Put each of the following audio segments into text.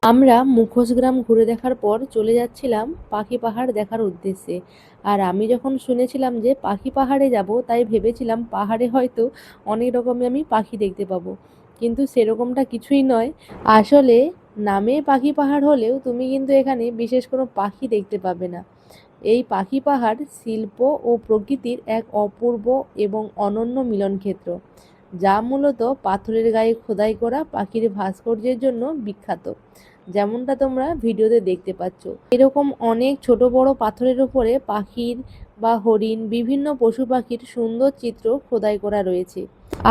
আমরা মুখোশ গ্রাম ঘুরে দেখার পর চলে যাচ্ছিলাম পাখি পাহাড় দেখার উদ্দেশ্যে। আর আমি যখন শুনেছিলাম যে পাখি পাহাড়ে যাব, তাই ভেবেছিলাম পাহাড়ে হয়তো অনেক রকমের আমি পাখি দেখতে পাবো, কিন্তু সেরকমটা কিছুই নয়। আসলে নামে পাখি পাহাড় হলেও তুমি কিন্তু এখানে বিশেষ কোনো পাখি দেখতে পাবে না। এই পাখি পাহাড় শিল্প ও প্রকৃতির এক অপূর্ব এবং অনন্য মিলনক্ষেত্র, যা মূলত পাথরের গায়ে খোদাই করা পাখির ভাস্কর্যের জন্য বিখ্যাত। যেমনটা তোমরা ভিডিওতে দেখতে পাচ্ছ, এরকম অনেক ছোট বড় পাথরের উপরে পাখির বা হরিণ, বিভিন্ন পশু পাখির সুন্দর চিত্র খোদাই করা রয়েছে।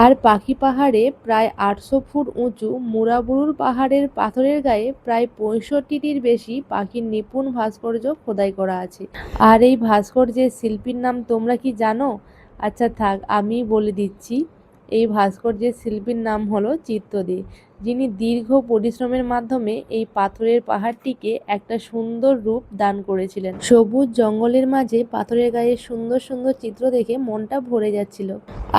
আর পাখি পাহাড়ে প্রায় 800 ফুট উঁচু মুরাবুরুর পাহাড়ের পাথরের গায়ে প্রায় 65টির বেশি পাখির নিপুণ ভাস্কর্য খোদাই করা আছে। আর এই ভাস্কর্যের শিল্পীর নাম তোমরা কি জানো? আচ্ছা থাক, আমি বলে দিচ্ছি। এই ভাস্কর্যের শিল্পীর নাম হলো চিত্তদে, যিনি দীর্ঘ পরিশ্রমের মাধ্যমে এই পাথরের পাহাড়টিকে একটা সুন্দর রূপ দান করেছিলেন। সবুজ জঙ্গলের মাঝে পাথরের গায়ে সুন্দর সুন্দর চিত্র দেখে মনটা ভরে যাচ্ছিল।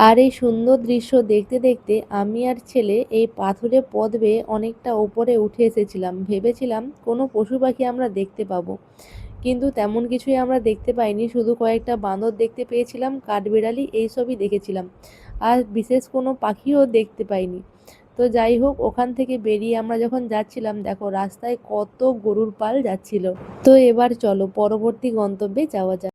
আর এই সুন্দর দৃশ্য দেখতে দেখতে আমি আর ছেলে এই পাথুরে পথ বেয়ে অনেকটা ওপরে উঠে এসেছিলাম। ভেবেছিলাম কোনো পশু পাখি আমরা দেখতে পাবো, কিন্তু তেমন কিছুই আমরা দেখতে পাইনি। শুধু কয়েকটা বাঁদর দেখতে পেয়েছিলাম, কাঠবিড়ালি এইসবই দেখেছিলাম, আর বিশেষ কোনো পাখিও দেখতে পাইনি। তো যাই হোক, ওখান থেকে বেরিয়ে আমরা যখন যাচ্ছিলাম, দেখো রাস্তায় কত গরুর পাল যাচ্ছিল। তো এবার চলো পরবর্তী গন্তব্যে যাওয়া যাক।